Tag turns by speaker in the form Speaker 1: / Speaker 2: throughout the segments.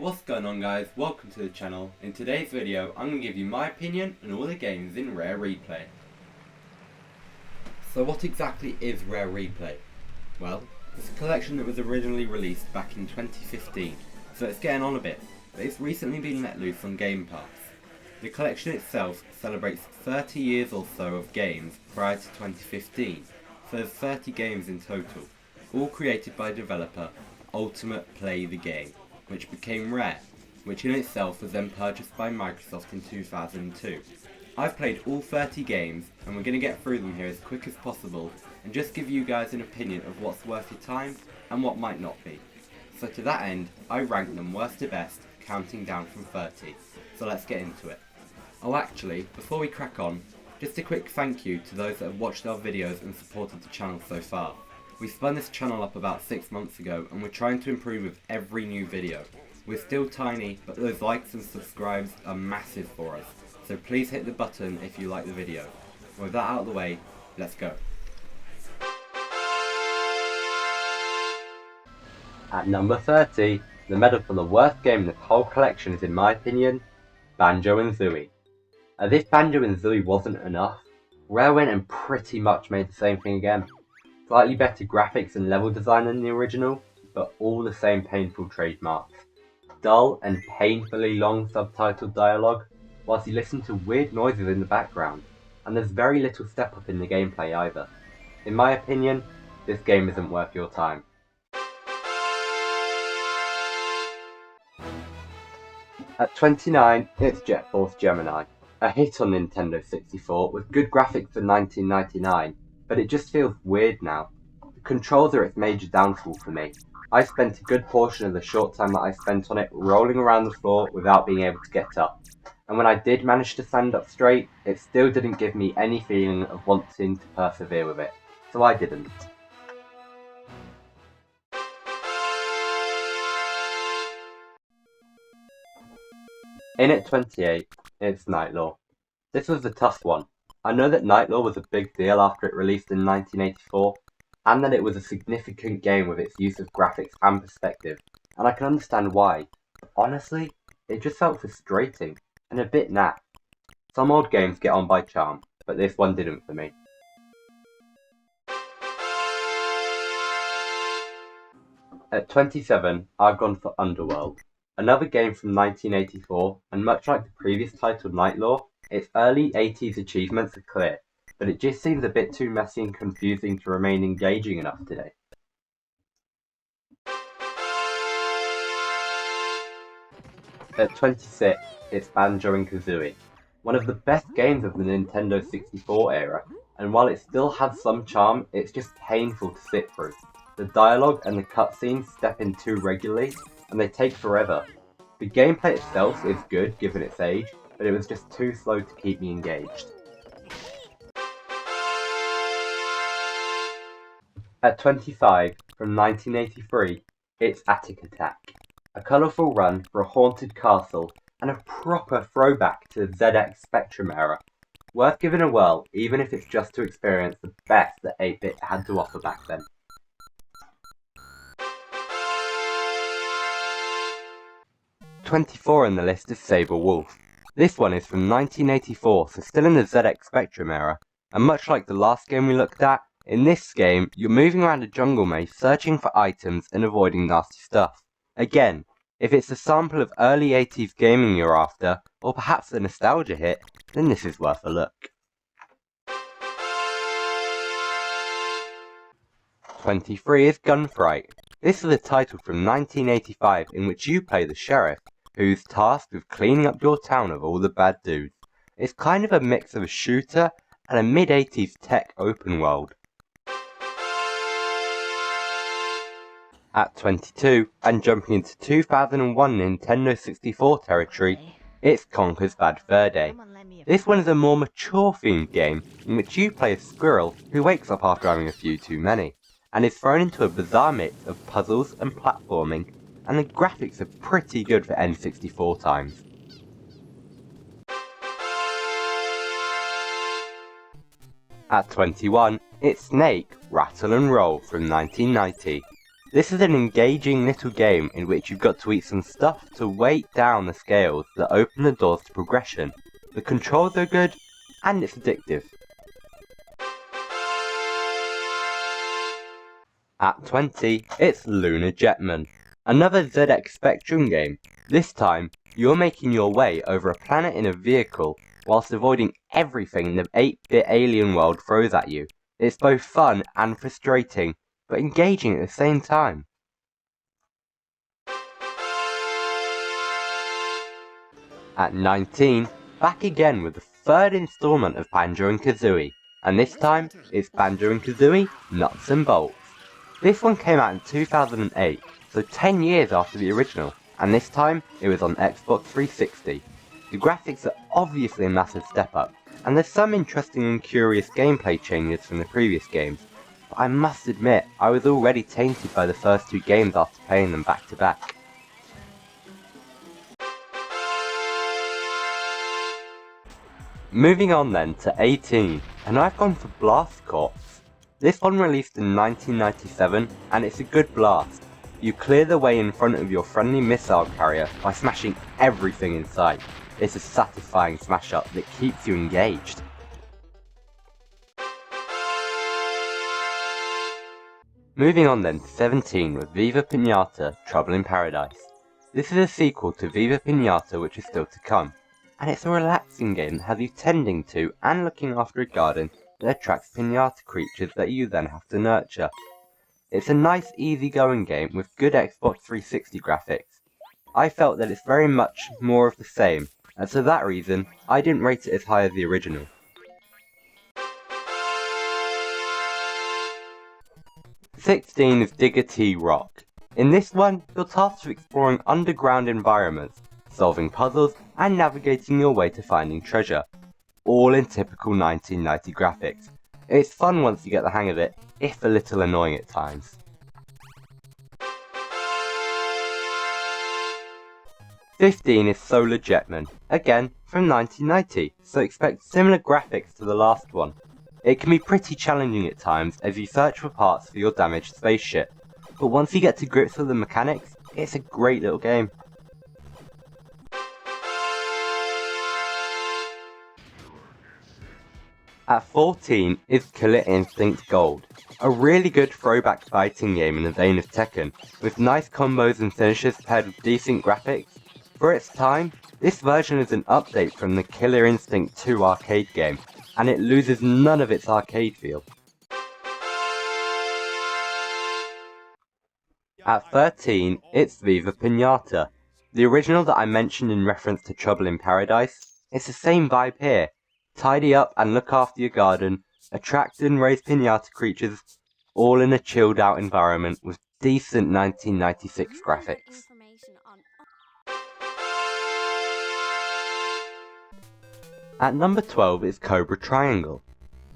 Speaker 1: What's going on guys, welcome to the channel. In today's video I'm going to give you my opinion on all the games in Rare Replay. So what exactly is Rare Replay? Well, it's a collection that was originally released back in 2015, so it's getting on a bit, but it's recently been let loose on Game Pass. The collection itself celebrates 30 years or so of games prior to 2015, so there's 30 games in total, all created by developer Ultimate Play the Game, which became Rare, which in itself was then purchased by Microsoft in 2002. I've played all 30 games and we're going to get through them here as quick as possible and just give you guys an opinion of what's worth your time and what might not be. So to that end, I rank them worst to best, counting down from 30. So let's get into it. Oh actually, before we crack on, just a quick thank you to those that have watched our videos and supported the channel so far. We spun this channel up about 6 months ago and we're trying to improve with every new video. We're still tiny, but those likes and subscribes are massive for us, so please hit the button if you like the video. With that out of the way, let's go.
Speaker 2: At number 30, the medal for the worst game in this whole collection is, in my opinion, Banjo-Kazooie. As if Banjo-Kazooie wasn't enough, Rare went and pretty much made the same thing again. Slightly better graphics and level design than the original, but all the same painful trademarks. Dull and painfully long subtitled dialogue, whilst you listen to weird noises in the background, and there's very little step up in the gameplay either. In my opinion, this game isn't worth your time. At 29, it's Jet Force Gemini, a hit on Nintendo 64 with good graphics for 1999, but it just feels weird now. The controls are its major downfall for me. I spent a good portion of the short time that I spent on it rolling around the floor without being able to get up. And when I did manage to stand up straight, it still didn't give me any feeling of wanting to persevere with it. So I didn't. In at 28, it's Nightlaw. This was a tough one. I know that Nightlaw was a big deal after it released in 1984, and that it was a significant game with its use of graphics and perspective, and I can understand why, but honestly, it just felt frustrating, and a bit naff. Some old games get on by charm, but this one didn't for me. At 27, I've gone for Underworld, another game from 1984, and much like the previous title Nightlaw, its early 80s achievements are clear, but it just seems a bit too messy and confusing to remain engaging enough today. At 26, it's Banjo-Kazooie, one of the best games of the Nintendo 64 era, and while it still has some charm, it's just painful to sit through. The dialogue and the cutscenes step in too regularly, and they take forever. The gameplay itself is good given its age, but it was just too slow to keep me engaged. At 25, from 1983, it's Attic Attack, a colourful run for a haunted castle and a proper throwback to the ZX Spectrum era, worth giving a whirl even if it's just to experience the best that 8-bit had to offer back then. '24 on the list is Sabre Wolf. This one is from 1984, so still in the ZX Spectrum era, and much like the last game we looked at, in this game you're moving around a jungle maze searching for items and avoiding nasty stuff. Again, if it's a sample of early 80s gaming you're after, or perhaps a nostalgia hit, then this is worth a look. 23 is Gunfight. This is a title from 1985 in which you play the sheriff, who's tasked with cleaning up your town of all the bad dudes. It's kind of a mix of a shooter and a mid-80s tech open world. At 22, and jumping into 2001 Nintendo 64 territory, it's Conker's Bad Fur Day. This one is a more mature themed game in which you play a squirrel who wakes up after having a few too many, and is thrown into a bizarre mix of puzzles and platforming, and the graphics are pretty good for N64 times. At 21, it's Snake, Rattle and Roll from 1990. This is an engaging little game in which you've got to eat some stuff to weight down the scales that open the doors to progression. The controls are good, and it's addictive. At 20, it's Lunar Jetman, another ZX Spectrum game. This time, you're making your way over a planet in a vehicle whilst avoiding everything the 8-bit alien world throws at you. It's both fun and frustrating, but engaging at the same time. At 19, back again with the third installment of Banjo-Kazooie, and this time it's Banjo-Kazooie Nuts and Bolts. This one came out in 2008, so 10 years after the original, and this time it was on Xbox 360. The graphics are obviously a massive step up, and there's some interesting and curious gameplay changes from the previous games, but I must admit I was already tainted by the first two games after playing them back to back. Moving on then to 18, and I've gone for Blast Corps. This one released in 1997, and it's a good blast. You clear the way in front of your friendly missile carrier by smashing everything in sight. It's a satisfying smash up that keeps you engaged. Moving on then to 17 with Viva Pinata Trouble in Paradise. This is a sequel to Viva Pinata which is still to come, and it's a relaxing game that has you tending to and looking after a garden that attracts pinata creatures that you then have to nurture. It's a nice easy-going game with good Xbox 360 graphics. I felt that it's very much more of the same, and for that reason, I didn't rate it as high as the original. '16 is Digger T Rock. In this one, you're tasked with exploring underground environments, solving puzzles, and navigating your way to finding treasure, all in typical 1990 graphics. It's fun once you get the hang of it, if a little annoying at times. 15 is Solar Jetman, again from 1990, so expect similar graphics to the last one. It can be pretty challenging at times as you search for parts for your damaged spaceship, but once you get to grips with the mechanics, it's a great little game. At 14 is Killer Instinct Gold, a really good throwback fighting game in the vein of Tekken, with nice combos and finishes paired with decent graphics. For its time, this version is an update from the Killer Instinct 2 arcade game, and it loses none of its arcade feel. At 13, it's Viva Pinata, the original that I mentioned in reference to Trouble in Paradise. It's the same vibe here. Tidy up and look after your garden, attract and raise pinata creatures, all in a chilled out environment with decent 1996 graphics. At number 12 is Cobra Triangle.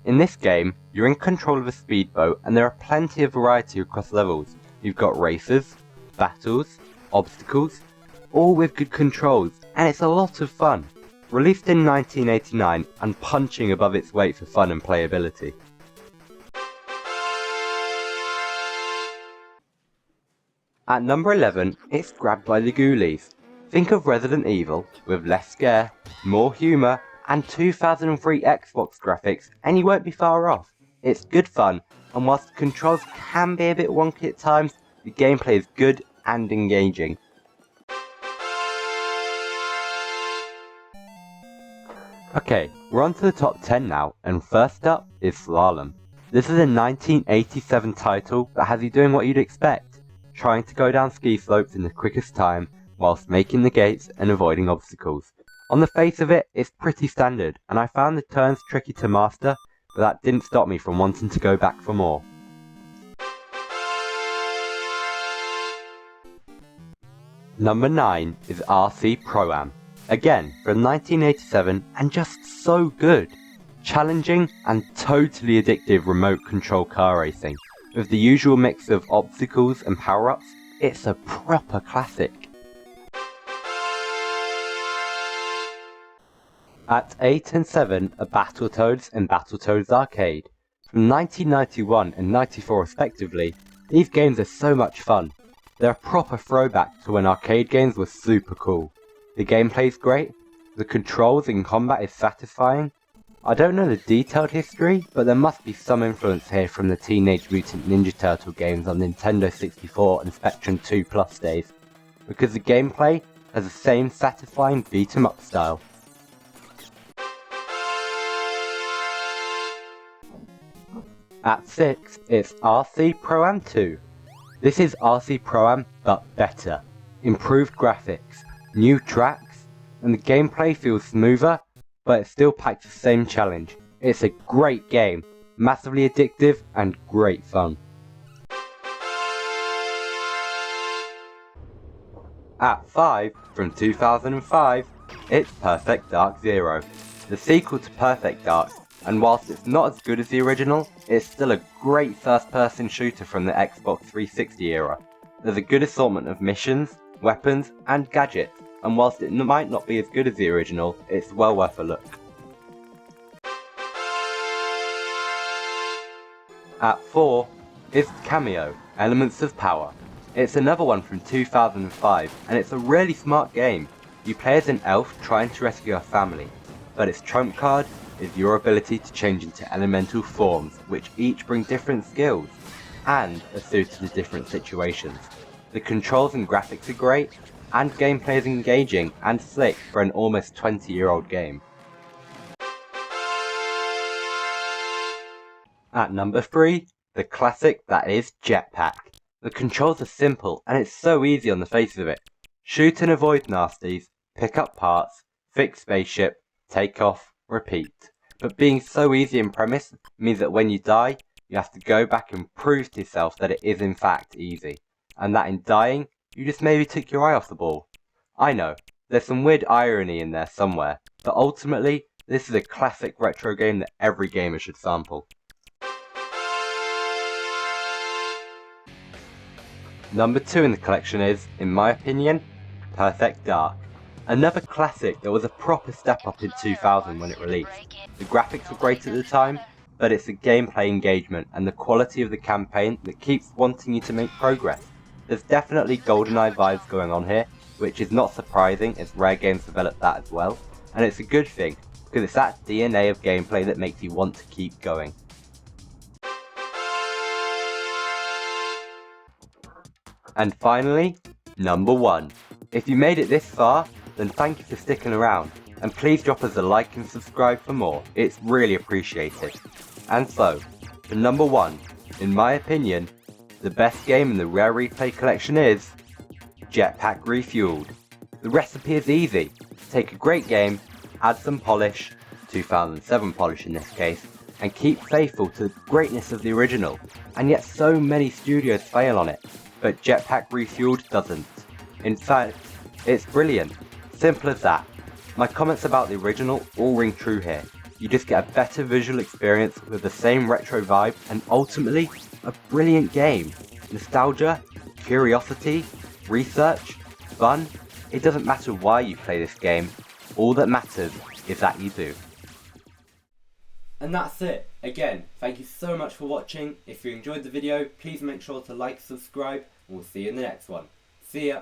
Speaker 2: In this game, you're in control of a speedboat and there are plenty of variety across levels. You've got races, battles, obstacles, all with good controls, and it's a lot of fun. Released in 1989 and punching above its weight for fun and playability. At number 11, it's Grabbed by the Ghoulies. Think of Resident Evil with less scare, more humour, and 2003 Xbox graphics, and you won't be far off. It's good fun, and whilst the controls can be a bit wonky at times, the gameplay is good and engaging. Okay, we're on to the top 10 now, and first up is Slalom. This is a 1987 title that has you doing what you'd expect, trying to go down ski slopes in the quickest time, whilst making the gates and avoiding obstacles. On the face of it, it's pretty standard, and I found the turns tricky to master, but that didn't stop me from wanting to go back for more. Number 9 is RC Pro-Am. Again, from 1987, and just so good. Challenging and totally addictive remote control car racing. With the usual mix of obstacles and power-ups, it's a proper classic. At 8 and 7 are Battletoads and Battletoads Arcade. From 1991 and 94 respectively, These games are so much fun. They're a proper throwback to when arcade games were super cool. The gameplay's great, the controls in combat is satisfying. I don't know the detailed history, but there must be some influence here from the Teenage Mutant Ninja Turtle games on Nintendo 64 and Spectrum 2 Plus days, because the gameplay has the same satisfying beat-em-up style. At 6, it's RC Pro-Am 2. This is RC Pro-Am, but better. Improved graphics, new tracks, and the gameplay feels smoother, but it still packs the same challenge. It's a great game, massively addictive and great fun. At 5, from 2005, it's Perfect Dark Zero, the sequel to Perfect Dark, and whilst it's not as good as the original, it's still a great first-person shooter from the Xbox 360 era. There's a good assortment of missions, weapons, and gadgets, and whilst it might not be as good as the original, it's well worth a look. At 4, it's Cameo, Elements of Power. It's another one from 2005, and it's a really smart game. You play as an elf trying to rescue a family, but its trump card is your ability to change into elemental forms, which each bring different skills, and are suited to different situations. The controls and graphics are great, and gameplay is engaging and slick for an almost 20-year-old game. At number 3, the classic that is Jetpack. The controls are simple and it's so easy on the face of it. Shoot and avoid nasties, pick up parts, fix spaceship, take off, repeat. But being so easy in premise means that when you die, you have to go back and prove to yourself that it is in fact easy. And that in dying, you just maybe took your eye off the ball. I know, there's some weird irony in there somewhere, but ultimately, this is a classic retro game that every gamer should sample. Number 2 in the collection is, in my opinion, Perfect Dark. Another classic that was a proper step up in 2000 when it released. The graphics were great at the time, but it's the gameplay engagement and the quality of the campaign that keeps wanting you to make progress. There's definitely GoldenEye vibes going on here, which is not surprising as rare games develop that as well, and it's a good thing, because it's that DNA of gameplay that makes you want to keep going. And finally, number 1. If you made it this far, then thank you for sticking around, and please drop us a like and subscribe for more, it's really appreciated. And so, for number 1, in my opinion, the best game in the Rare Replay collection is Jetpack Refueled. The recipe is easy. Take a great game, add some polish, 2007 polish in this case, and keep faithful to the greatness of the original, and yet so many studios fail on it, but Jetpack Refueled doesn't. In fact, it's brilliant. Simple as that. My comments about the original all ring true here. You just get a better visual experience with the same retro vibe and ultimately a brilliant game. Nostalgia, curiosity, research, fun, it doesn't matter why you play this game, all that matters is that you do.
Speaker 1: And that's it. Again, thank you so much for watching. If you enjoyed the video, please make sure to like, subscribe, and we'll see you in the next one. See ya!